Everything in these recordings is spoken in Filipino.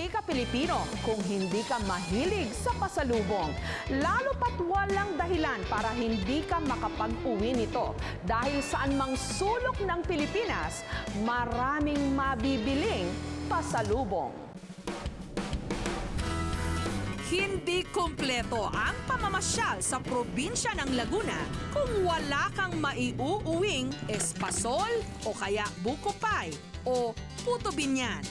Hindi ka Pilipino kung hindi ka mahilig sa pasalubong. Lalo pat walang dahilan para hindi ka makapag-uwi nito. Dahil saan mang sulok ng Pilipinas, maraming mabibiling pasalubong. Hindi kumpleto ang pamamasyal sa probinsya ng Laguna kung wala kang maiuuwing espasol o kaya buko pie o puto binyan.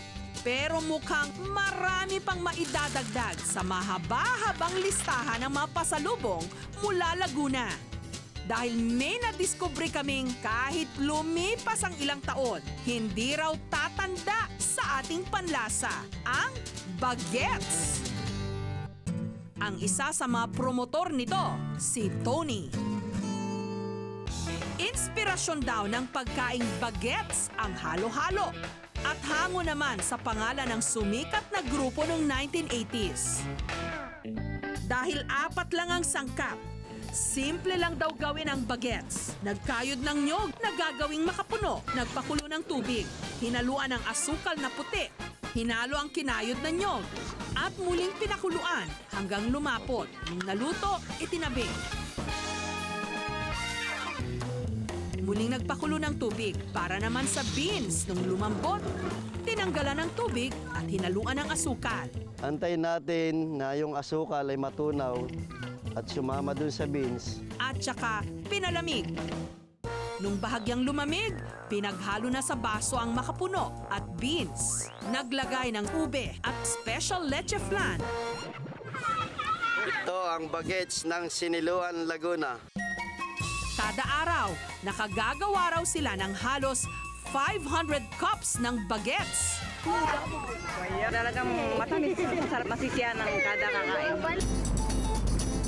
Pero mukhang marami pang maidadagdag sa mahaba-habang listahan ng mga pasalubong mula Laguna. Dahil may nadiskubre kaming kahit lumipas ang ilang taon, hindi raw tatanda sa ating panlasa, ang bagets. Ang isa sa mga promotor nito, si Tony. Inspirasyon daw ng pagkaing bagets ang halo-halo. At hango naman sa pangalan ng sumikat na grupo noong 1980s. Dahil 4 lang ang sangkap, simple lang daw gawin ang bagets. Nagkayod ng nyog na gagawing makapuno, nagpakulo ng tubig, hinaluan ng asukal na puti, hinalo ang kinayod na nyog, at muling pinakuluan hanggang lumapot. Nung naluto, itinabi. Muling nagpakulo ng tubig para naman sa beans. Nung lumambot, tinanggalan ng tubig at hinaluan ng asukal. Antayin natin na yung asukal ay matunaw at sumama dun sa beans. At saka pinalamig. Nung bahagyang lumamig, pinaghalo na sa baso ang makapuno at beans. Naglagay ng ube at special leche flan. Ito ang bagets ng Siniluan, Laguna. Kada araw, nakagagawa raw sila ng halos 500 cups ng bagets. Kaya talagang matamis. Masarap masisiya ng kada kakain.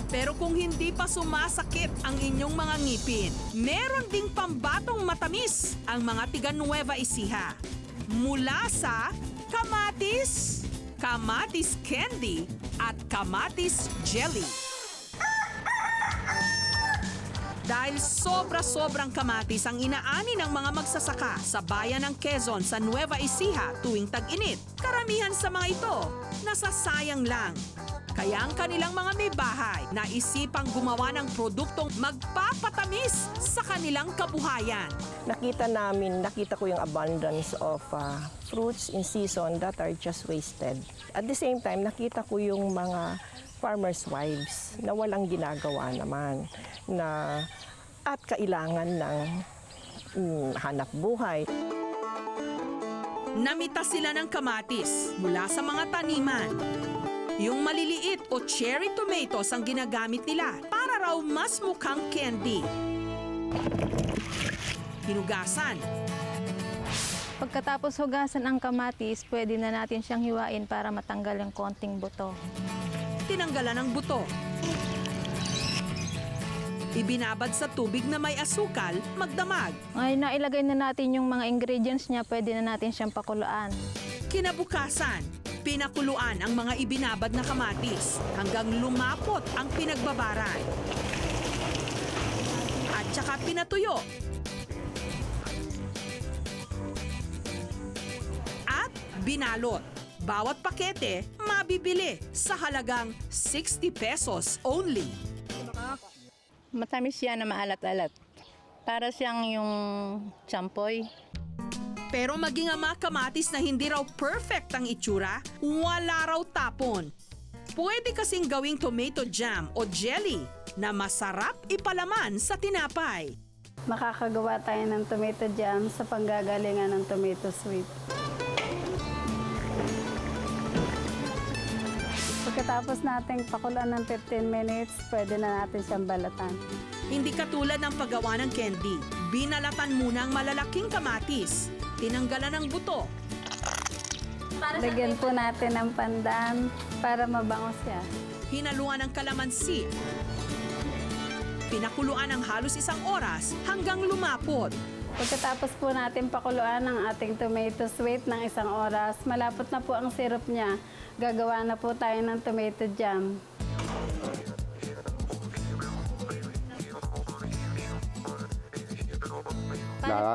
Pero kung hindi pa sumasakit ang inyong mga ngipin, meron ding pambatong matamis ang mga tiga Nueva Ecija. Mula sa kamatis, kamatis candy at kamatis jelly. Dahil sobra-sobrang kamatis ang inaani ng mga magsasaka sa bayan ng Quezon sa Nueva Ecija tuwing tag-init, karamihan sa mga ito nasasayang lang. Kaya ang kanilang mga may bahay naisipang gumawa ng produktong magpapatamis sa kanilang kabuhayan. Nakita ko yung abundance of fruits in season that are just wasted. At the same time, nakita ko yung mga farmers' wives na walang ginagawa naman na at kailangan ng hanap buhay. Namita sila ng kamatis mula sa mga taniman. Yung maliliit o cherry tomatoes ang ginagamit nila para raw mas mukhang candy. Hinugasan. Pagkatapos hugasan ang kamatis, pwede na natin siyang hiwain para matanggal yung konting buto. Tinanggalan ng buto. Ibinabad sa tubig na may asukal, magdamag. Ngayon na ilagay na natin yung mga ingredients niya, pwede na natin siyang pakuluan. Kinabukasan, pinakuluan ang mga ibinabad na kamatis hanggang lumapot ang pinagbabaran. At saka pinatuyo. At binalot. Bawat pakete mabibili sa halagang 60 pesos only. Matamis siya na maalat-alat. Para siyang yung champoy. Pero maging ang mga kamatis na hindi raw perfect ang itsura, wala raw tapon. Pwede kasing gawing tomato jam o jelly na masarap ipalaman sa tinapay. Makakagawa tayo ng tomato jam sa panggagalingan ng tomato sweet. Pagkatapos nating pakulan ng 15 minutes, pwede na natin siyang balatan. Hindi katulad ng paggawa ng candy. Binalatan muna ang malalaking kamatis. Tinanggalan ng buto. Lagyan po natin ng pandan para mabango siya. Hinaluan ng kalamansi. Pinakuluan ng halos 1 oras hanggang lumapot. Pagkatapos po natin pakuluan ang ating tomato sweet ng 1 oras, malapot na po ang syrup niya. Gagawa na po tayo ng tomato jam.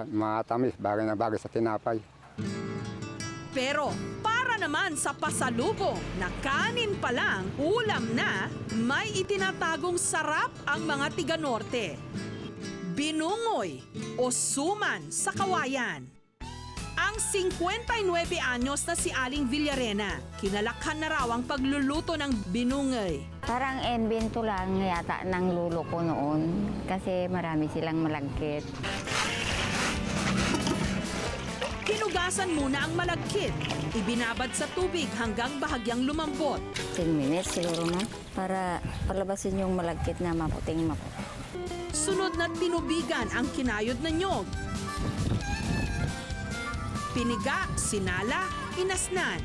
Matamis, bagay na bagay sa tinapay. Pero para naman sa pasalubong na kanin pa lang, ulam na, may itinatagong sarap ang mga tiga-norte. Binungoy o suman sa kawayan. Ang 59 anyos na si Aling Villarena, kinalakhan na raw ang pagluluto ng binungoy. Parang embento lang yata ng lulo ko noon kasi marami silang malagkit. Hinugasan muna ang malagkit. Ibinabad sa tubig hanggang bahagyang lumambot. 10 minutes siguro na para palabasin yung malagkit na maputing maputing. Sunod na tinubigan ang kinayod na nyog. Piniga, sinala, inasnan.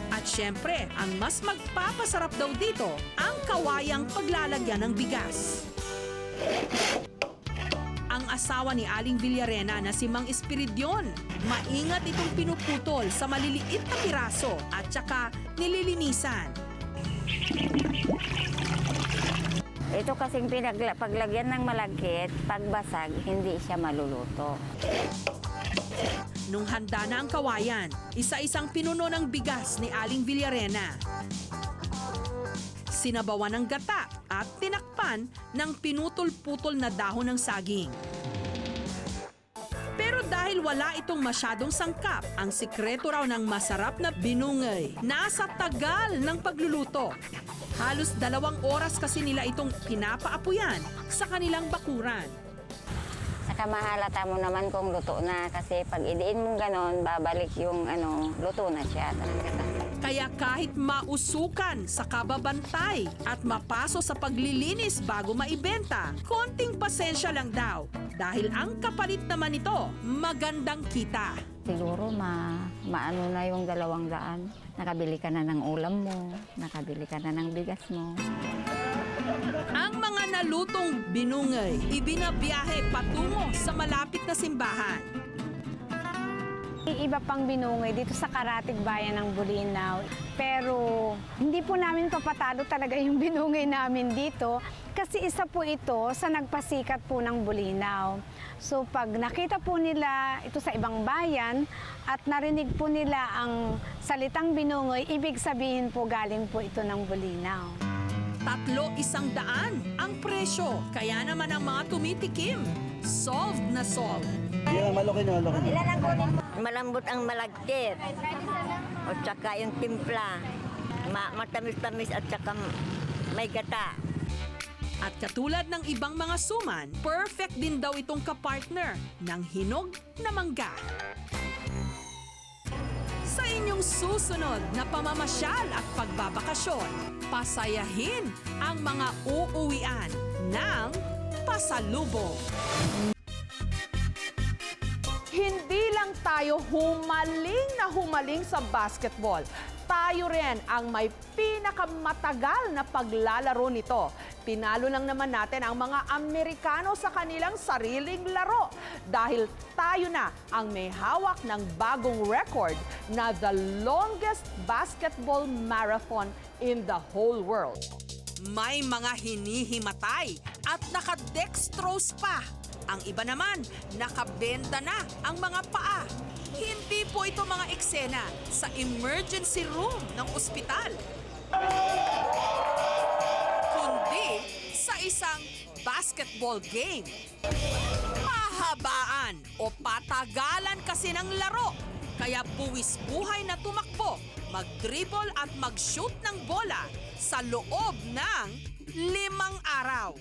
At syempre, ang mas magpapasarap daw dito, ang kawayang paglalagyan ng bigas. Ang asawa ni Aling Villarena na si Mang Espiridion, maingat itong pinuputol sa maliliit na piraso at saka nililinisan. Ito kasing paglagyan ng malagkit, pagbasag, hindi siya maluluto. Nung handa na ang kawayan, isa-isang pinuno ng bigas ni Aling Villarena. Sinabawan ng gata at tinakpan ng pinutol-putol na dahon ng saging. Pero dahil wala itong masyadong sangkap, ang sikreto raw ng masarap na binungay, nasa tagal ng pagluluto. Halos 2 oras kasi nila itong pinapaapuyan sa kanilang bakuran. Saka mahalata mo naman kung luto na kasi pag idiin mong ganon, babalik yung luto na siya. Kaya kahit mausukan sa kababantay at mapaso sa paglilinis bago maibenta, konting pasensya lang daw. Dahil ang kapalit naman ito, magandang kita. Siguro maano na yung 200. Nakabili ka na ng ulam mo, nakabili ka na ng bigas mo. Ang mga nalutong binungay, ibinabiyahe patungo sa malapit na simbahan. Iba pang binungay dito sa Karatig Bayan ng Bulinaw. Pero hindi po namin papatalo talaga yung binungay namin dito kasi isa po ito sa nagpasikat po ng Bulinaw. So pag nakita po nila ito sa ibang bayan at narinig po nila ang salitang binungay, ibig sabihin po galing po ito ng Bulinaw. 300 ang presyo, kaya naman ang mga tumitikim, solved na solved. Yeah, malaki na. Malambot ang malagkit. O tsaka yung timpla. Matamis-tamis at tsaka may gata. At katulad ng ibang mga suman, perfect din daw itong kapartner ng hinog na mangga. Sa inyong susunod na pamamasyal at pagbabakasyon, pasayahin ang mga uuwian ng pasalubong. Hindi lang tayo humaling sa basketball. Tayo rin ang may pinakamatagal na paglalaro nito. Pinalo lang naman natin ang mga Amerikano sa kanilang sariling laro dahil tayo na ang may hawak ng bagong record na the longest basketball marathon in the whole world. May mga hinihimatay at naka-dextrose pa. Ang iba naman, nakabenda na ang mga paa. Hindi po ito mga eksena sa emergency room ng ospital. Kundi sa isang basketball game. Mahabaan o patagalan kasi ng laro. Kaya buwis buhay na tumakbo, mag-dribble at mag-shoot ng bola sa loob ng 5 araw.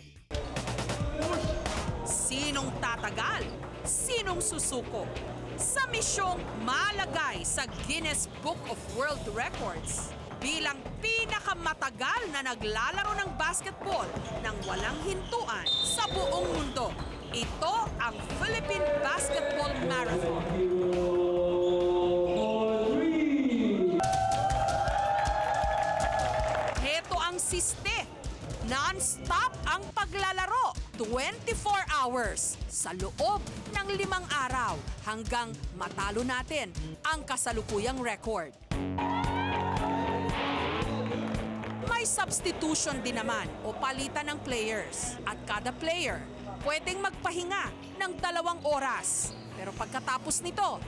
Sinong tatagal? Sinong susuko? Sa misyong malagay sa Guinness Book of World Records bilang pinakamatagal na naglalaro ng basketball ng walang hintuan sa buong mundo. Ito ang Philippine Basketball Marathon. Heto ang siste. Non-stop ang paglalaro. 24 hours sa loob ng 5 araw hanggang matalo natin ang kasalukuyang record. May substitution din naman o palitan ng players at kada player pwedeng magpahinga ng 2 oras. Pero pagkatapos nito,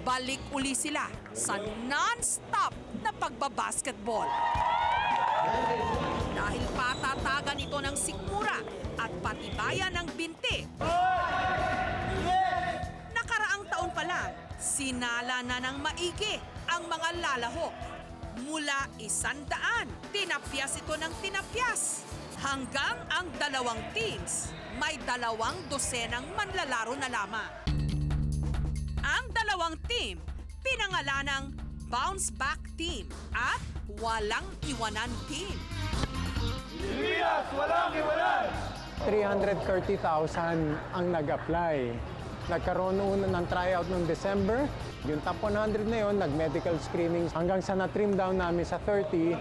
balik uli sila sa non-stop na pagbabasketball. Dahil patatagan ito ng sikmura at patibayan ng binti. Nakaraang taon pa lang, sinala na ng maigi ang mga lalahok. Mula 100, tinapyas ito ng tinapyas. Hanggang ang dalawang teams, may 2 dosenang manlalaro na lamang. Ang dalawang team, pinangalanang Bounce Back Team at Walang Iwanan Team. 330,000 ang nag-apply. Nagkaroon noon ng tryout noong December. Yung top 100 na yon, nag-medical screening hanggang sa na-trim down namin sa 30.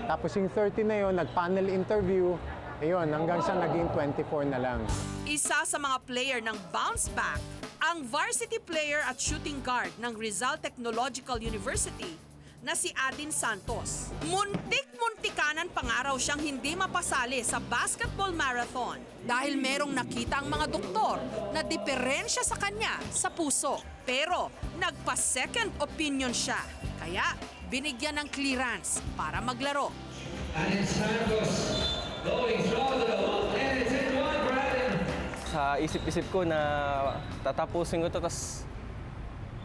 Tapos yung 30 na yon, nag-panel interview. Ayun, hanggang sa naging 24 na lang. Isa sa mga player ng Bounce Back, ang varsity player at shooting guard ng Rizal Technological University na si Adin Santos. Muntik-muntikanan pangaraw siyang hindi mapasali sa basketball marathon dahil merong nakita ang mga doktor na diferensya sa kanya sa puso. Pero nagpa-second opinion siya, kaya binigyan ng clearance para maglaro. Sa isip-isip ko na tatapusin ko to, tapos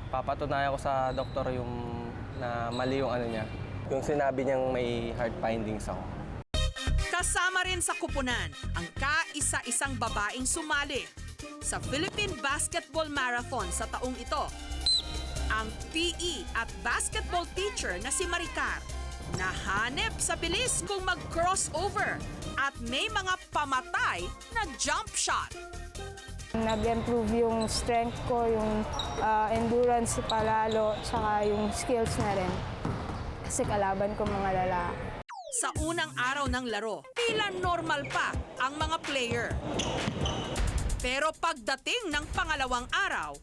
papatunayan ko sa doktor yung na mali yung ano niya. Yung sinabi niyang may heart findings ako. Kasama rin sa kupunan ang kaisa-isang babaeng sumali sa Philippine Basketball Marathon sa taong ito. Ang PE at basketball teacher na si Maricar, nahanep sa bilis kung mag-crossover at may mga pamatay na jump shot. Nag-improve yung strength ko, yung endurance palalo, saka yung skills na rin. Kasi kalaban ko mga lalaki. Sa unang araw ng laro, tila normal pa ang mga player. Pero pagdating ng pangalawang araw,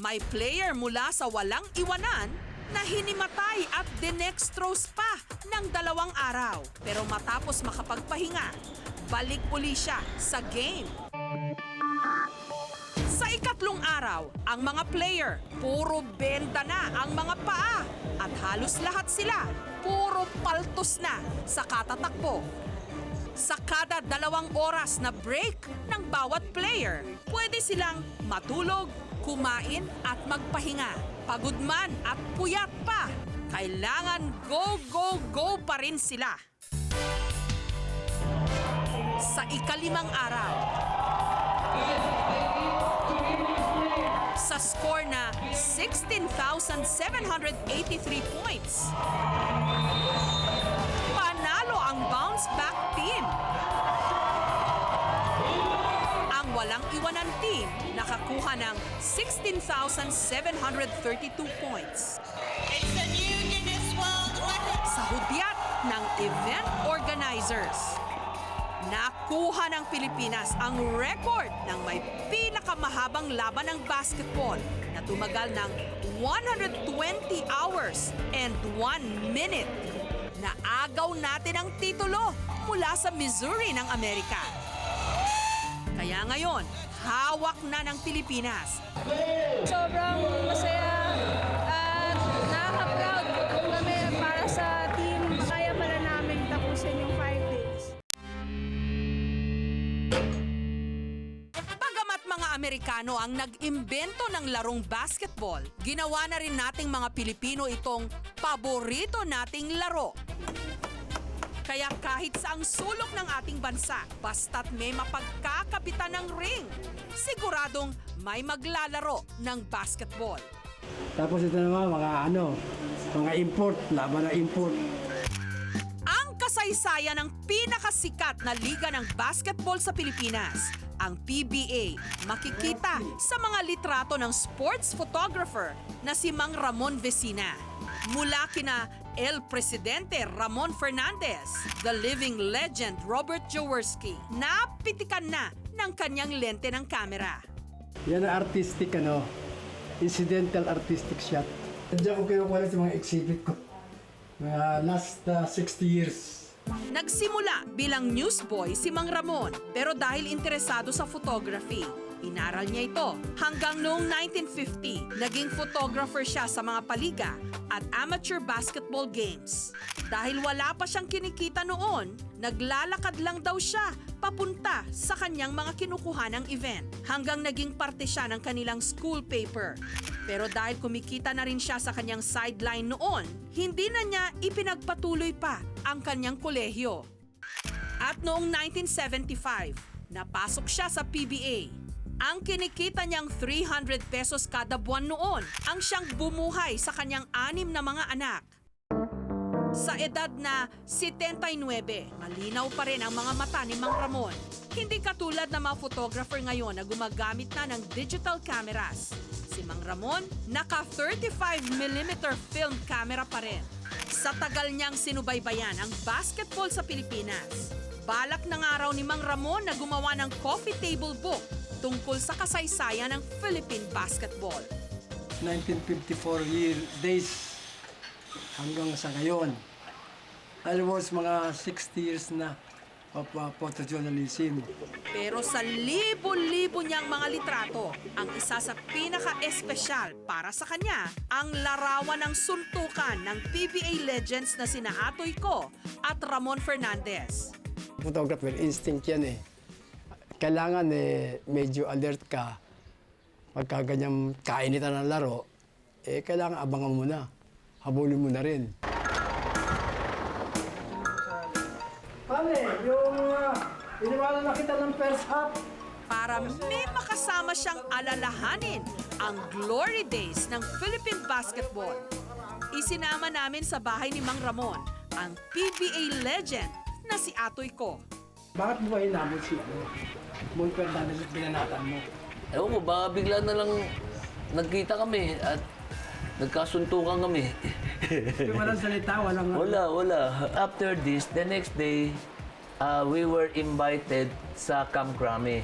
may player mula sa Walang Iwanan na hinimatay at dinextrose pa ng 2 araw. Pero matapos makapagpahinga, balik uli siya sa game. Sa ikatlong araw, ang mga player, puro benda na ang mga paa at halos lahat sila, puro paltos na sa katatakbo. Sa kada 2 oras na break ng bawat player, pwede silang matulog, kumain at magpahinga. Pagod man at puyat pa, kailangan go, go, go pa rin sila. Sa ika-5 araw, sa score na 16,783 points, panalo ang Bounce Back Team. Ang Walang Iwanan Team nakakuha ng 16,732 points. Sa hudyat ng event organizers, nakuha ng Pilipinas ang record ng may pinakamahabang laban ng basketball na tumagal ng 120 hours and 1 minute. Naagaw natin ang titulo mula sa Missouri ng Amerika. Kaya ngayon, hawak na ng Pilipinas. Sobrang masaya at nakaka-proud kami para sa team. Kaya pala namin tapusin yung 5 days. Bagamat mga Amerikano ang nag-imbento ng larong basketball, ginawa na rin nating mga Pilipino itong paborito nating laro. Kaya kahit sa ang sulok ng ating bansa, basta't may mapagkakabitan ng ring, siguradong may maglalaro ng basketball. Tapos ito naman mga import, laban na import. Ang kasaysayan ng pinakasikat na liga ng basketball sa Pilipinas, ang PBA, makikita sa mga litrato ng sports photographer na si Mang Ramon Vecina. Mula kina El Presidente Ramon Fernandez, the living legend Robert Jaworski, napitikan na ng kanyang lente ng kamera. Yan ang artistic, incidental artistic shot. Diyan ko kinukuha sa mga exhibit ko. Mga last 60 years. Nagsimula bilang newsboy si Mang Ramon, pero dahil interesado sa photography, Inaral niya ito hanggang noong 1950. Naging photographer siya sa mga paliga at amateur basketball games. Dahil wala pa siyang kinikita noon, naglalakad lang daw siya papunta sa kanyang mga kinukuhanang event hanggang naging parte siya ng kanilang school paper. Pero dahil kumikita na rin siya sa kanyang sideline noon, hindi na niya ipinagpatuloy pa ang kanyang kolehiyo. At noong 1975, napasok siya sa PBA. Ang kinikita niyang 300 pesos kada buwan noon ang siyang bumuhay sa kanyang 6 na mga anak. Sa edad na 79, malinaw pa rin ang mga mata ni Mang Ramon. Hindi katulad ng mga photographer ngayon na gumagamit na ng digital cameras. Si Mang Ramon, naka 35mm film camera pa rin. Sa tagal niyang sinubaybayan ang basketball sa Pilipinas, balak ng araw ni Mang Ramon na gumawa ng coffee table book tungkol sa kasaysayan ng Philippine basketball. 1954 days hanggang sa ngayon. Almost mga 60 years na photojournalism. Pero sa libo-libo niyang mga litrato, ang isa sa pinaka-espesyal para sa kanya, ang larawan ng suntukan ng PBA legends na sina Atoy Co at Ramon Fernandez. Photographer, instinct yan eh. Kailangan medyo alert ka. Pagka ganyang kainitan ng laro, kailangan abangan mo na. Habulin mo na rin. Pame, yung iniwala na kita ng first half. Para may makasama siyang alalahanin ang glory days ng Philippine basketball. Isinama namin sa bahay ni Mang Ramon ang PBA legend na si Atoy Co. Bakit mo ba hinamon si Mon Fernandez at binanatan mo? Ewan ko, baka bigla na lang nagkita kami at nagkasuntukan kami. Yung walang salita, walang... Wala. After this, the next day, we were invited sa Camp Crame,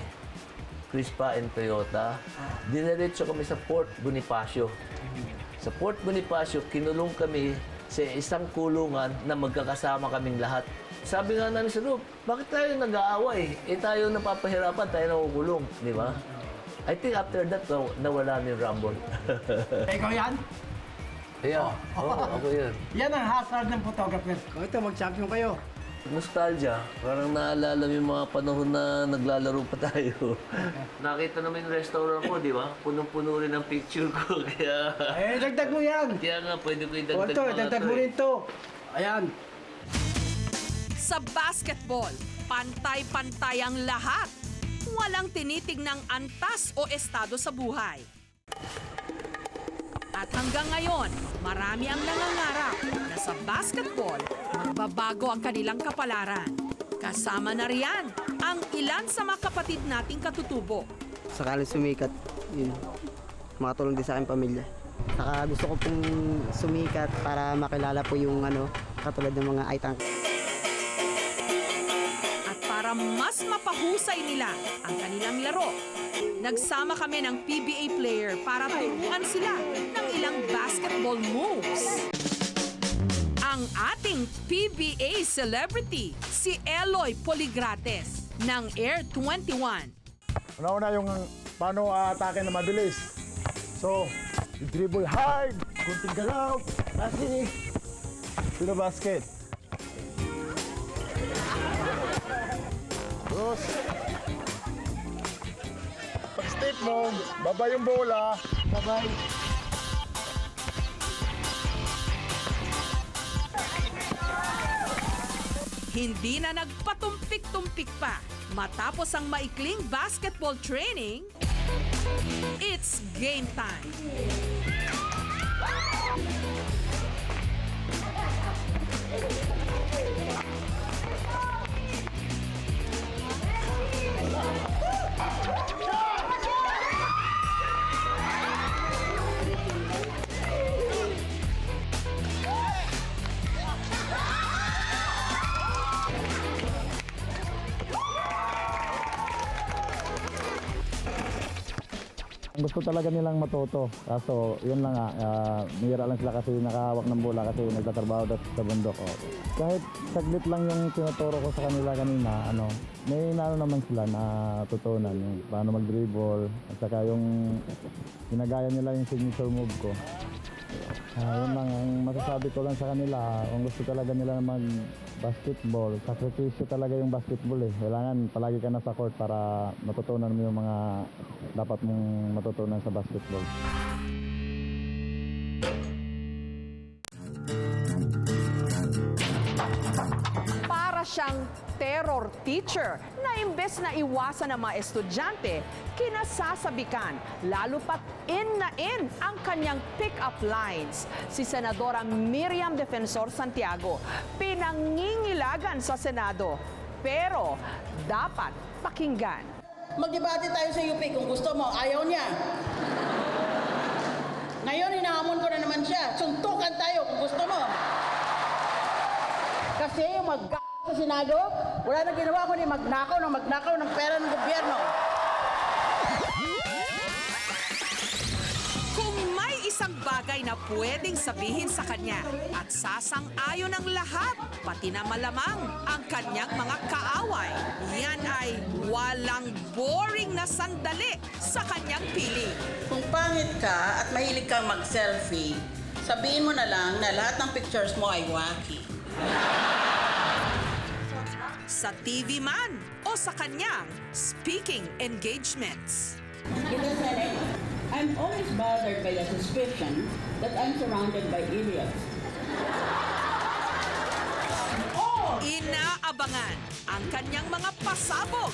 Crispa and Toyota. Diniretso kami sa Port Bonifacio. Sa Port Bonifacio, kinulong kami sa isang kulungan na magkakasama kaming lahat. Sabi nga namin sa loob, bakit tayo nag-aaway? Tayo napapahirapan, tayo nakukulong, di ba? I think after that, nawala ni Rumble. Ikaw yan? Yeah, ako yan. Yan ang hazard ng photographer. Ito, mag-champion kayo. Nostalgia. Parang naalala mo yung mga panahon na naglalaro pa tayo. Nakita naman yung restaurant ko, di ba? Punong-puno rin ang picture ko, kaya... Dagdag mo yan! Kaya nga, pwede ko idagdag Ito, dagdag mo rin to. Ayan. Sa basketball, pantay-pantay ang lahat. Walang tinitignang antas o estado sa buhay. At hanggang ngayon, marami ang nangangarap na sa basketball, magbabago ang kanilang kapalaran. Kasama na riyan ang ilan sa mga kapatid nating katutubo. Sakaling sumikat, yun, makatulong din sa aking pamilya. Saka gusto ko pong sumikat para makilala po yung katulad ng mga aitang. At para mas mapahusay nila ang kanilang laro, nagsama kami ng PBA player para turuan sila ng ilang basketball moves. Ang ating PBA celebrity, si Eloy Poligrates ng Air 21. Una-una yung paano atake na mabilis. So, you dribble hard, kunting galaw, passing, to the basket. Tapos, pag-step mo, baba yung bola, babay. Hindi na nagpatumpik-tumpik pa. Matapos ang maikling basketball training, it's game time. Gusto talaga nilang matuto. Kaso, yun lang nga, nira lang sila kasi nakahawak ng bola kasi nagtatrabaho sa bundok. Kahit saglit lang yung tinuturo ko sa kanila kanina, may naman sila na tutunan yung paano mag-dribble at saka yung ginagaya nila yung signature move ko. Yun lang, ang masasabi ko lang sa kanila, kung gusto talaga nila mag-basketball, sakripisyo talaga yung basketball eh. Kailangan palagi ka na sa court para matutunan mo yung mga dapat mong matutunan sa basketball. Para siyang terror teacher na imbes na iwasan ng mga estudyante, kinasasabikan, lalo pat in ang kanyang pick-up lines. Si Senadora Miriam Defensor Santiago, pinangingilagan sa Senado. Pero dapat pakinggan. Magdebate tayo sa UP kung gusto mo. Ayaw niya. Ngayon, hinahamon ko na naman siya. Suntukan tayo kung gusto mo. Kasi yung sa Senado, wala na ginawa kundi magnakaw ng pera ng gobyerno. Kung may isang bagay na pwedeng sabihin sa kanya at sasang-ayon ng lahat, pati na malamang ang kanyang mga kaaway, yan ay walang boring na sandali sa kanyang piling. Kung pangit ka at mahilig kang mag-selfie, sabihin mo na lang na lahat ng pictures mo ay wacky. Sa TV man o sa kanyang speaking engagements. In the Senate, I'm always bothered by the suspicion that I'm surrounded by idiots. Inaabangan ang kanyang mga pasabog.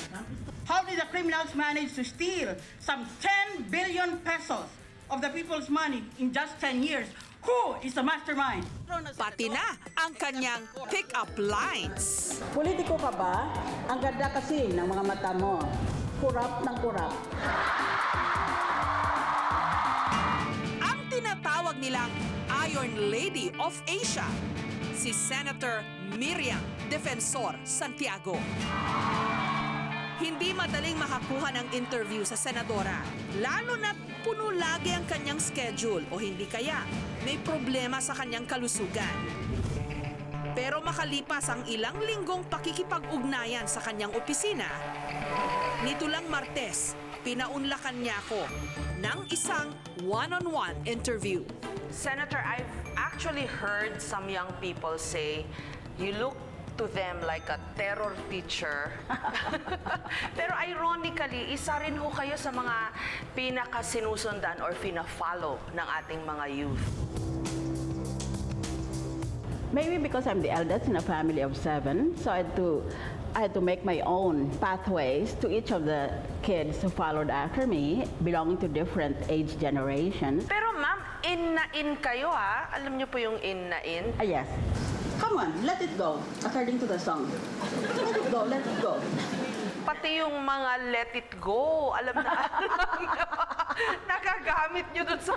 How did the criminals manage to steal some 10 billion pesos of the people's money in just 10 years? Who is the mastermind? Pati na ang kanyang pick-up lines. Politiko ka ba? Ang ganda kasi ng mga mata mo. Kurap ng kurap. Ang tinatawag nilang Iron Lady of Asia, si Senator Miriam Defensor Santiago. Hindi madaling makakuha ng interview sa senadora, lalo na't puno lagi ang kanyang schedule o hindi kaya may problema sa kanyang kalusugan. Pero makalipas ang ilang linggong pakikipag-ugnayan sa kanyang opisina, nito lang Martes, pinaunlakan niya ako ng isang one-on-one interview. Senator, I've actually heard some young people say you look to them like a terror teacher. Pero ironically, isa rin ho kayo sa mga pinakasinusundan or pina-follow ng ating mga youth. Maybe because I'm the eldest in a family of 7, so I had to make my own pathways to each of the kids who followed after me, belonging to different age generations. Pero ma'am, in na in kayo ha? Alam niyo po yung in na in? Yes. Come on, let it go, according to the song. Let it go, let it go. Pati yung mga let it go, alam na nagagamit nyo dun sa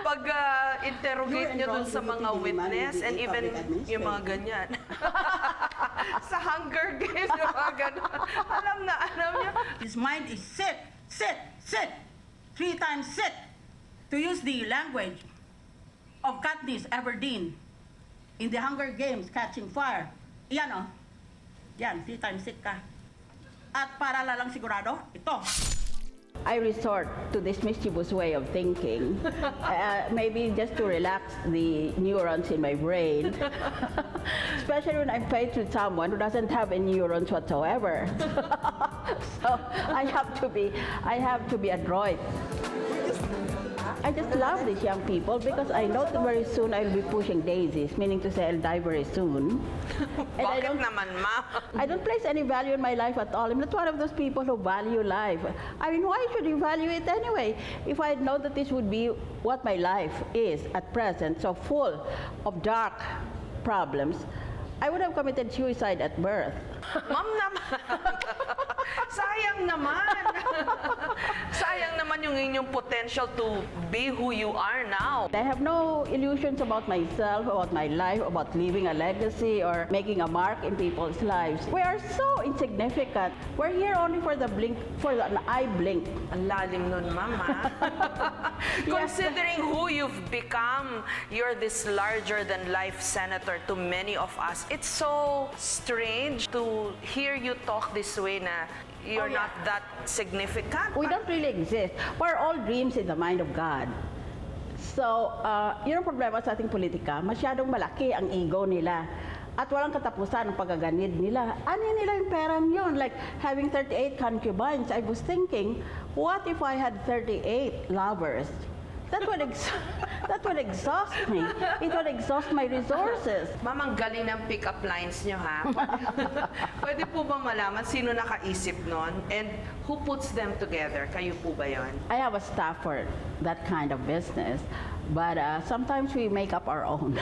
pag-interrogate nyo dun sa mga witness and even yung mga ganyan. Sa Hunger Games, yung mga ganyan. Alam nyo. His mind is sit, sit, sit. 3 times sit. To use the language of Katniss Everdeen in the Hunger Games, Catching Fire. Yan o. Yan, 3 times sit ka. At para lalang sigurado, ito. I resort to this mischievous way of thinking, maybe just to relax the neurons in my brain, especially when I'm faced with someone who doesn't have any neurons whatsoever. So I have to be adroit. I just love these young people because I know that very soon I'll be pushing daisies, meaning to say I'll die very soon. And Bakit naman, ma? I don't place any value in my life at all. I'm not one of those people who value life. I mean, why should you value it anyway? If I know that this would be what my life is at present, so full of dark problems, I would have committed suicide at birth. Ma'am naman. Sayang naman. Sayang naman yung inyong potential to be who you are now. I have no illusions about myself, about my life, about leaving a legacy or making a mark in people's lives. We are so insignificant. We're here only for an eye blink. Ang lalim nun, Mama. Considering who you've become, you're this larger-than-life senator to many of us. It's so strange to hear you talk this way na you're not that significant. We don't really exist. We're all dreams in the mind of God. So, yun ang problema sa ating politika. Masyadong malaki ang ego nila. At walang katapusan ang pagaganid nila. Ano nila yung perang yun? Like having 38 concubines, I was thinking, what if I had 38 lovers? That would exhaust me. It would exhaust my resources. Mamang galing ng pick-up lines nyo, ha? Pwede po ba malaman sino nakaisip nun? And who puts them together? Kayo po ba yun? I have a staff for that kind of business. But sometimes we make up our own.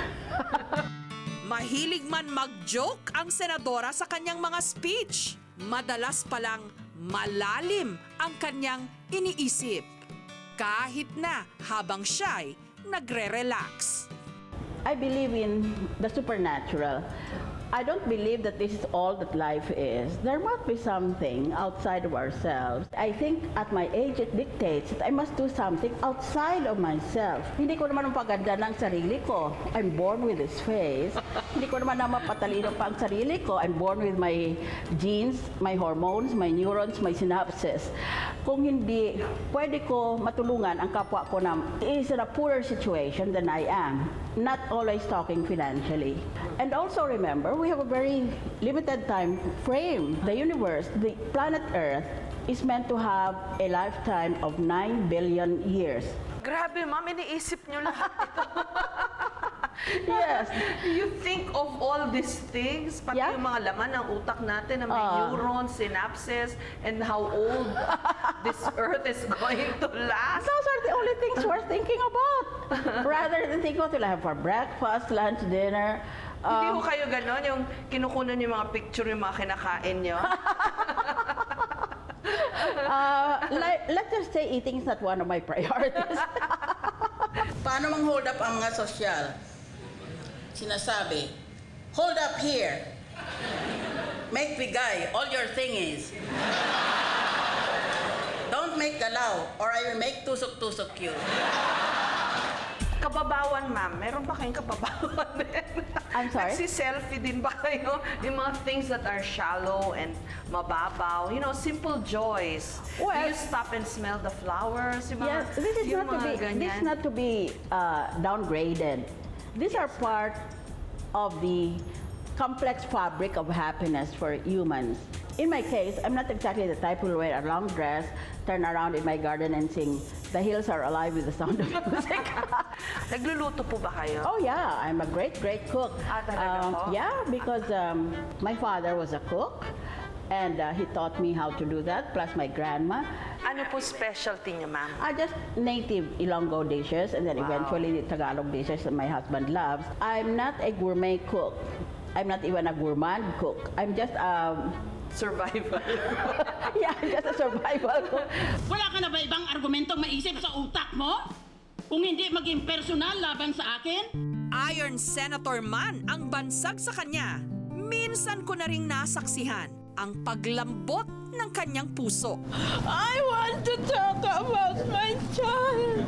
Mahilig man mag-joke ang senadora sa kanyang mga speech. Madalas palang malalim ang kanyang iniisip. Kahit na habang siya'y nagre-relax. I believe in the supernatural. I don't believe that this is all that life is. There must be something outside of ourselves. I think at my age it dictates that I must do something outside of myself. Hindi ko naman ang paganda ng sarili ko. I'm born with this face. Hindi ko naman mapatalino pa ang sarili ko. I'm born with my genes, my hormones, my neurons, my synapses. Kung hindi, pwede ko matulungan ang kapwa ko na is in a poorer situation than I am. Not always talking financially. And also remember, we have a very limited time frame. The universe, the planet Earth, is meant to have a lifetime of 9 billion years. Grabe, Ma'am, iniisip nyo lahat ito. Yes. You think of all these things, pati yung mga laman ng utak natin, na may neurons, synapses, and how old this Earth is going to last. Those are the only things we're thinking about. Rather than think what we'll have for breakfast, lunch, dinner. Hindi ko kayo ganon, yung kinukunan yung mga picture yung mga kinakain nyo? Let's just say eating is not one of my priorities. Paano mang hold up ang mga sosyal? Sinasabi, hold up here. Make bigay, all your thing is. Don't make galaw, or I will make tusok-tusok you. Kababawan, ma'am. Meron ba kayong kababawan din? I'm sorry? Nagsi-selfie din ba kayo? Yung mga things that are shallow and mababaw. You know, simple joys. Well, do you stop and smell the flowers? Yung mga, yes, this is not to be downgraded. These are part of the complex fabric of happiness for humans. In my case, I'm not exactly the type who will wear a long dress, turn around in my garden and sing, "The hills are alive with the sound of music." Nagluluto po ba kayo? Oh yeah, I'm a great cook. Talaga po? Yeah, because my father was a cook. And he taught me how to do that, plus my grandma. Ano po specialty niyo, ma'am? Just native Ilonggo dishes, and then eventually the Tagalog dishes that my husband loves. I'm not a gourmet cook. I'm not even a gourmand cook. I'm just survival. Yeah, just a survival cook. Wala ka na ba ibang argumentong maisip sa utak mo? Kung hindi maging personal laban sa akin? Iron Senator man ang bansag sa kanya. Minsan ko na ring nasaksihan ang paglambot ng kanyang puso. I want to talk about my child.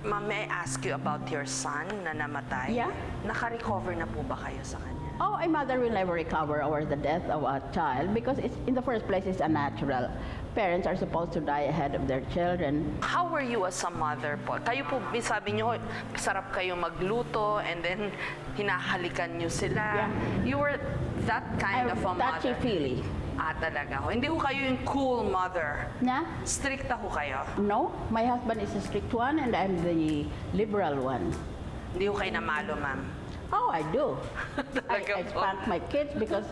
Ma'am, may I ask you about your son na namatay? Yeah. Naka-recover na po ba kayo sa kanya? Oh, a mother will never recover over the death of a child because it's, in the first place, it's unnatural. Parents are supposed to die ahead of their children. How were you as a mother po? Kayo po, sabi niyo, sarap kayo magluto and then hinahalikan niyo sila. Yeah. You were that kind of a mother. Touchy-feely. Talaga ho. Hindi ho kayo yung cool mother. Na? Stricta ho kayo. No, my husband is a strict one and I'm the liberal one. Hindi ho kayo namalo, ma'am. Oh, I do. I spank my kids because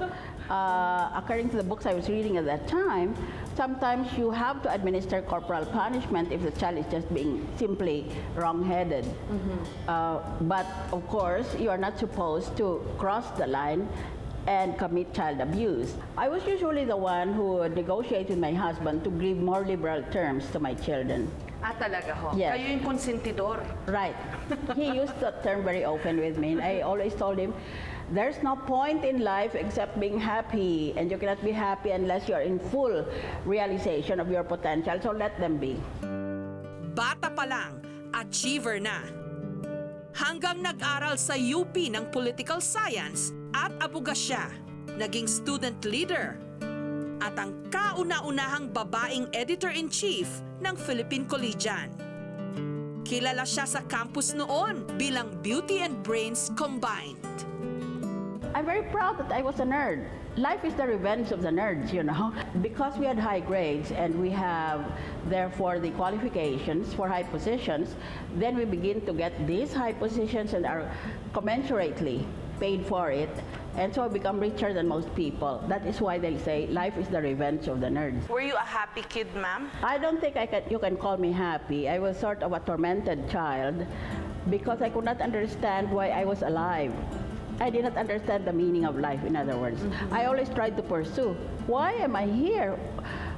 according to the books I was reading at that time, Sometimes you have to administer corporal punishment if the child is just being simply wrong-headed. But of course, you are not supposed to cross the line and commit child abuse. I was usually the one who would negotiate with my husband to give more liberal terms to my children. Talaga ho? Yes. Kayo yung konsentidor. Right. He used that term very often with me, and I always told him, there's no point in life except being happy, and you cannot be happy unless you are in full realization of your potential, so let them be. Bata pa lang, achiever na. Hanggang nag-aral sa UP ng Political Science at abogasya, naging student leader, at ang kauna-unahang babaeng editor-in-chief ng Philippine Collegian. Kilala siya sa campus noon bilang Beauty and Brains combined. I'm very proud that I was a nerd. Life is the revenge of the nerds, you know. Because we had high grades and we have, therefore, the qualifications for high positions, then we begin to get these high positions and are commensurately paid for it. And so I become richer than most people. That is why they say life is the revenge of the nerds. Were you a happy kid, ma'am? I don't think you can call me happy. I was sort of a tormented child because I could not understand why I was alive. I did not understand the meaning of life, in other words. I always tried to pursue, why am I here?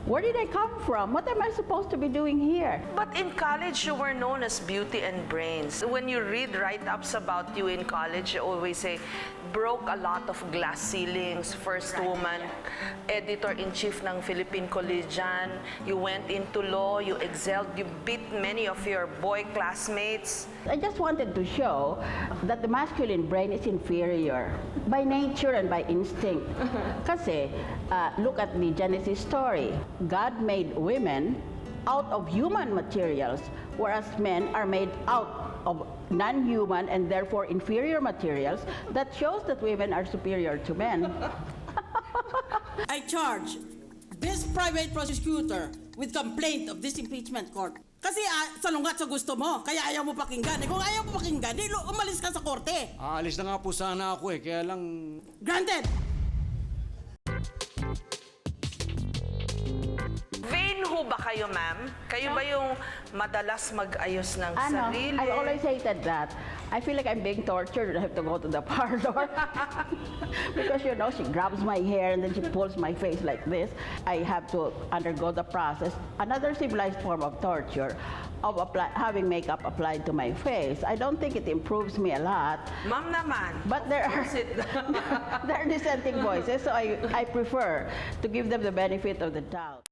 Where did I come from? What am I supposed to be doing here? But in college, you were known as Beauty and Brains. When you read write-ups about you in college, you always say, broke a lot of glass ceilings, first woman, editor-in-chief ng Philippine Collegian, you went into law, you excelled, you beat many of your boy classmates. I just wanted to show that the masculine brain is inferior by nature and by instinct. Kasi, look at the Genesis story. God made women out of human materials, whereas men are made out of non-human and therefore inferior materials. That shows that women are superior to men. I charge this private prosecutor with complaint of this impeachment court. Kasi salungat sa gusto mo, kaya ayaw mo pakinggan. Kung ayaw mo pakinggan, di umalis ka sa korte. Aalis na nga po sana ako kaya lang... Granted! Vain ho ba kayo, ma'am? Kayo ba yung madalas mag-ayos ng sarili? I always hated that. I feel like I'm being tortured. I have to go to the parlor. Because, you know, she grabs my hair and then she pulls my face like this. I have to undergo the process. Another civilized form of torture of having makeup applied to my face. I don't think it improves me a lot. Ma'am naman. But there are dissenting voices, so I prefer to give them the benefit of the doubt.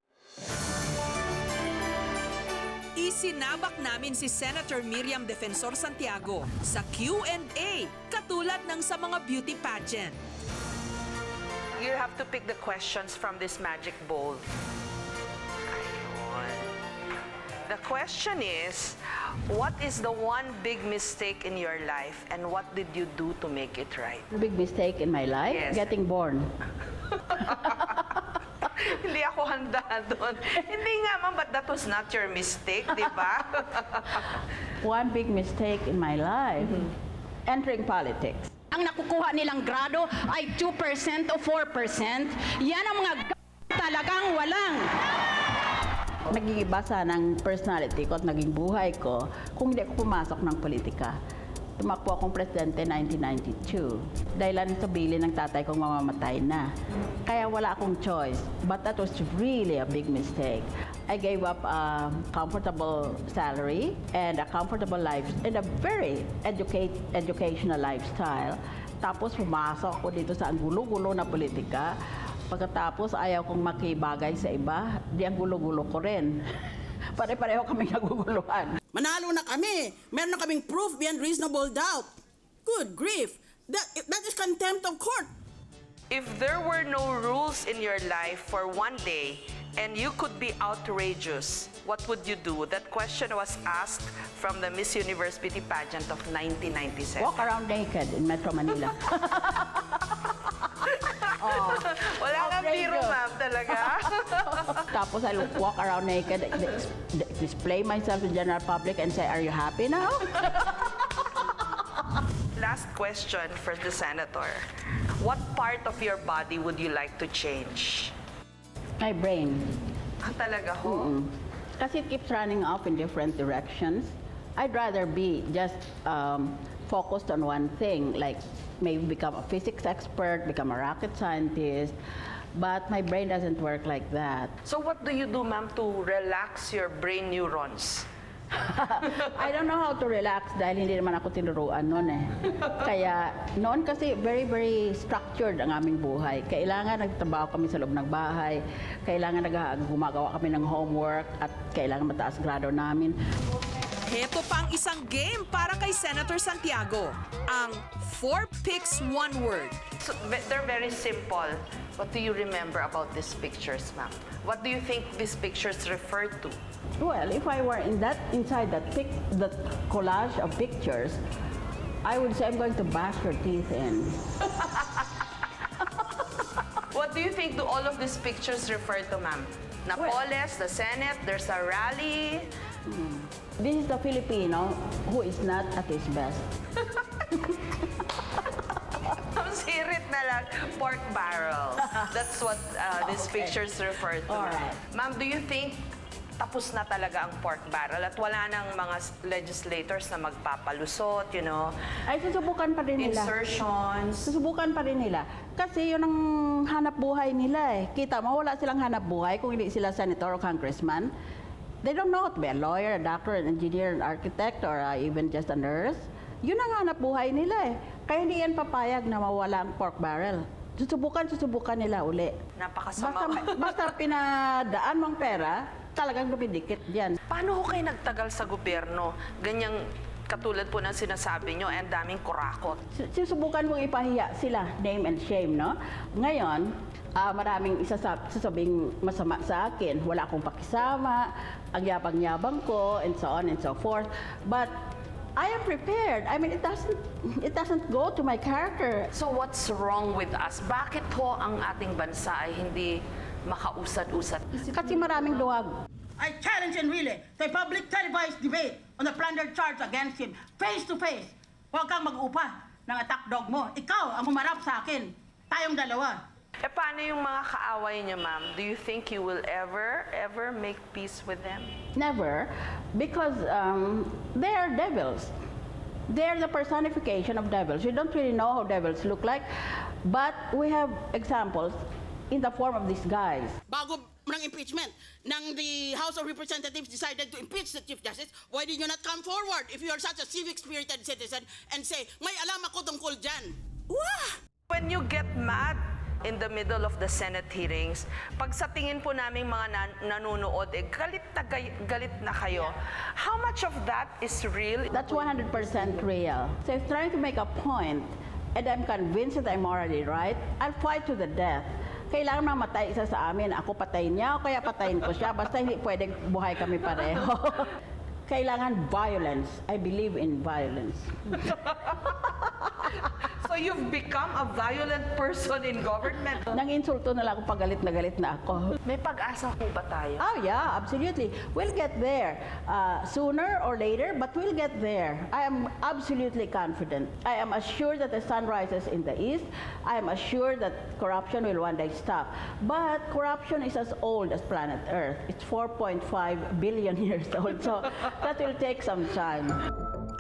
Isinabak namin si Senator Miriam Defensor Santiago sa Q&A katulad ng sa mga beauty pageant. You have to pick the questions from this magic bowl. Ayun. The question is, what is the one big mistake in your life and what did you do to make it right? Big mistake in my life? Yes. Getting born. Hindi ako handa doon. Hindi nga, ma'am, but that was not your mistake, di ba? One big mistake in my life, entering politics. Ang nakukuha nilang grado ay 2% o 4%. Yan ang mga talagang walang. Nag-iiba ng personality ko at naging buhay ko kung hindi ako pumasok ng politika. Tumakbo akong presidente 1992. Dahilan sa bilin ng tatay kong mamamatay na. Kaya wala akong choice. But that was really a big mistake. I gave up a comfortable salary and a comfortable life and a very educational lifestyle. Tapos pumasok ako dito sa ang gulo-gulo na politika. Pagkatapos ayaw kong makibagay sa iba, di ang gulo-gulo ko rin. Pare-pareho kami naguguluhan. Manalo na kami. Meron na kaming proof beyond reasonable doubt. Good grief. That is contempt of court. If there were no rules in your life for one day and you could be outrageous, what would you do? That question was asked from the Miss Universe Beauty Pageant of 1997. Walk around naked in Metro Manila. Wala kang biro, ma'am, talaga. Tapos I'll walk around naked, display myself in general public and say, are you happy now? Last question for the senator. What part of your body would you like to change? My brain. Ah, talaga ho? Kasi it keeps running off in different directions. I'd rather be just focused on one thing, like maybe become a physics expert, become a rocket scientist, but my brain doesn't work like that. So what do you do, ma'am, to relax your brain neurons? I don't know how to relax dahil hindi naman ako tinuruan noon eh. Kaya noon kasi very, very structured ang aming buhay. Kailangan nagtrabaho kami sa loob ng bahay, kailangan gumagawa kami ng homework, at kailangan mataas grado namin. Heto pa ang isang game para kay Senator Santiago, ang 4 picks 1 word. So, they're very simple. What do you remember about these pictures, ma'am? What do you think these pictures refer to? Well, if I were inside that collage of pictures, I would say I'm going to bash your teeth in. What do you think do all of these pictures refer to, ma'am? Napoles, the Senate, there's a rally. This is the Filipino who is not at his best. Ang sirit na lang, pork barrels. That's what these pictures refer to. Alright. Ma'am, do you think tapos na talaga ang pork barrel at wala nang mga legislators na magpapalusot, you know? Ay, susubukan pa rin nila. Insertions. Susubukan pa rin nila. Kasi yun ang hanap buhay nila eh. Kita mo, wala silang hanap buhay kung hindi sila senator o congressman. They don't know how to be a lawyer, a doctor, an engineer, an architect, or even just a nurse. Yun ang hanap buhay nila eh. Kaya hindi yan papayag na mawala ang pork barrel. Susubukan nila uli. Napakasama. Basta pinadaan mong pera, talagang dumidikit yan. Paano ho kayo nagtagal sa gobyerno? Ganyang katulad po ng sinasabi nyo, ang daming kurakot. Susubukan mong ipahiya sila, name and shame, no? Ngayon, maraming sasabing masama sa akin. Wala akong pakisama, ang yabang-yabang ko, and so on and so forth. But I am prepared. I mean, it doesn't go to my character. So what's wrong with us? Bakit ho ang ating bansa ay hindi makausad-usad? Kasi maraming duwag. I challenge Enrile to a public televised debate on the plundered charge against him, face to face. Huwag kang mag-upa ng attack dog mo. Ikaw ang humarap sa akin. Tayong dalawa. Eh, paano yung mga kaaway niya, ma'am? Do you think you will ever make peace with them? Never, because they are devils. They're the personification of devils. You don't really know how devils look like, but we have examples in the form of these guys. Bago ng impeachment, nang the House of Representatives decided to impeach the Chief Justice, why did you not come forward if you are such a civic-spirited citizen and say, may alam ako tungkol dyan? Wah! When you get mad in the middle of the Senate hearings, pag sa tingin po naming mga nanonood, galit na kayo. How much of that is real? That's 100% real. So if trying to make a point, and I'm convinced that I'm morally right, I'll fight to the death. Kailangan mamatay isa sa amin. Ako patayin niya o kaya patayin ko siya. Basta hindi pwedeng buhay kami pareho. Kailangan violence. I believe in violence. So you've become a violent person in government? Nang-insulto na lang ako pag galit na ako. May pag-asa po ba tayo? Oh yeah, absolutely. We'll get there. Sooner or later, but we'll get there. I am absolutely confident. I am assured that the sun rises in the east. I am assured that corruption will one day stop. But corruption is as old as planet Earth. It's 4.5 billion years old. So that will take some time.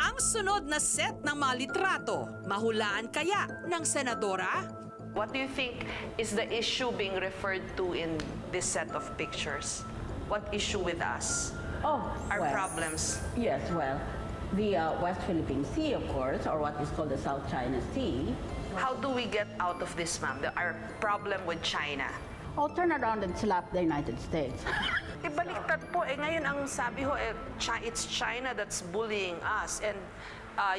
Ang sunod na set ng mga litrato, mahulaan kaya ng senadora? What do you think is the issue being referred to in this set of pictures? What issue with us? Oh, Our problems? Yes, well, the West Philippine Sea, of course, or what is called the South China Sea. How do we get out of this, ma'am? Our problem with China? I'll turn around and slap the United States. Ibaliktad po. Ngayon ang sabi ho, it's China that's bullying us. And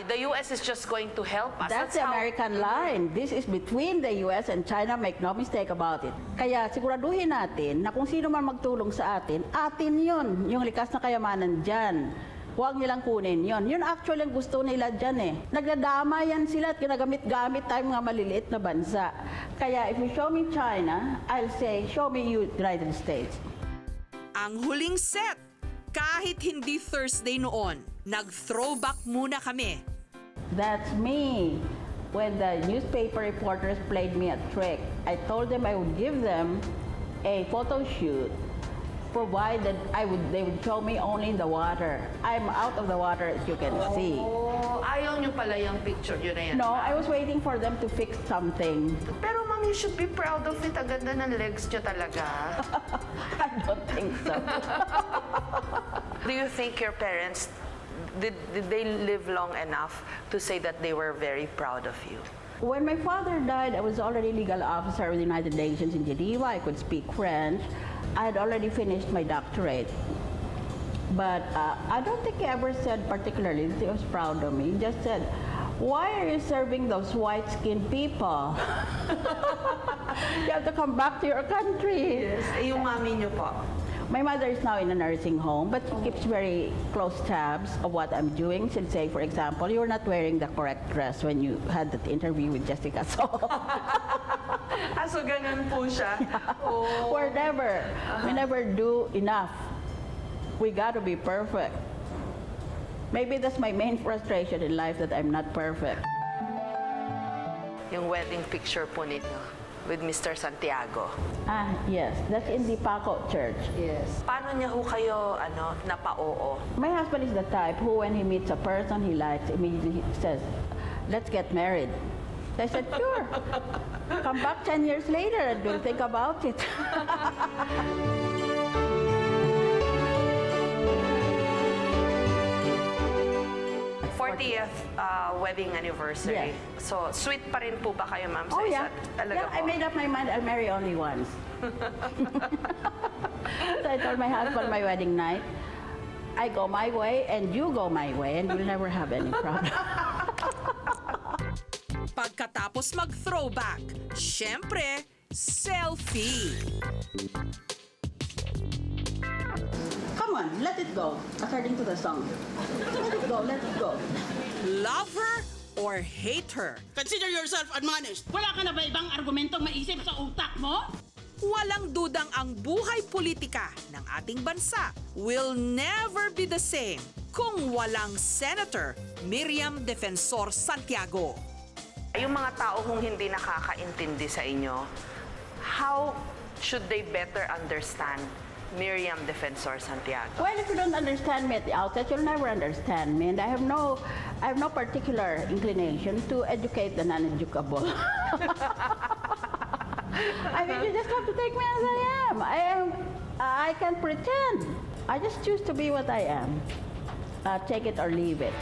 the U.S. is just going to help us. That's the American line. This is between the U.S. and China. Make no mistake about it. Kaya siguraduhin natin na kung sino man magtulong sa atin, atin yun. Yung likas na kayamanan dyan. Huwag nilang kunin yon. Yun actually ang gusto nila dyan eh. Nagdadama yan sila at ginagamit-gamit tayong mga maliliit na bansa. Kaya if you show me China, I'll say, show me you, United States. Ang huling set, kahit hindi Thursday noon, nag-throwback muna kami. That's me. When the newspaper reporters played me a trick, I told them I would give them a photo shoot provided they would show me only in the water. I'm out of the water, as you can see. Oh, ayaw nyo pala yung picture nyo na yan. No, I was waiting for them to fix something. Pero ma'am, you should be proud of it. Ang ganda ng legs nyo talaga. I don't think so. Do you think your parents, did they live long enough to say that they were very proud of you? When my father died, I was already legal officer with the United Nations in Geneva. I could speak French. I had already finished my doctorate. But I don't think he ever said particularly that he was proud of me. He just said, why are you serving those white-skinned people? You have to come back to your country. Yes. Yung mami niyo po? My mother is now in a nursing home, but she keeps very close tabs of what I'm doing. She'll say, for example, you're not wearing the correct dress when you had that interview with Jessica Soho. So ganun po siya? Oh. We're never, we never do enough. We got to be perfect. Maybe that's my main frustration in life, that I'm not perfect. Yung wedding picture po ninyo with Mr. Santiago. Yes, that's in the Paco Church. Yes. Paano niya ho kayo napa-oo? My husband is the type who, when he meets a person he likes, immediately says, let's get married. I said, sure. Come back 10 years later and we'll think about it. 40th wedding anniversary. Yes. So, sweet pa rin po ba kayo, ma'am? Oh, yeah. Talaga I made up my mind I'll marry only once. So I told my husband my wedding night, I go my way and you go my way and we'll never have any problem. Pagkatapos mag-throwback, syempre, selfie. Come on, let it go, according to the song. Let it go, let it go. Love her or hate her? Consider yourself admonished. Wala ka na ba ibang argumentong maisip sa utak mo? Walang dudang ang buhay politika ng ating bansa will never be the same kung walang Senator Miriam Defensor Santiago. Yung mga tao kung hindi nakakaintindi sa inyo, how should they better understand Miriam Defensor Santiago? Well, if you don't understand me at the outset, you'll never understand me. And I have no particular inclination to educate the non-educable. I mean, you just have to take me as I am. I can't pretend. I just choose to be what I am. Take it or leave it.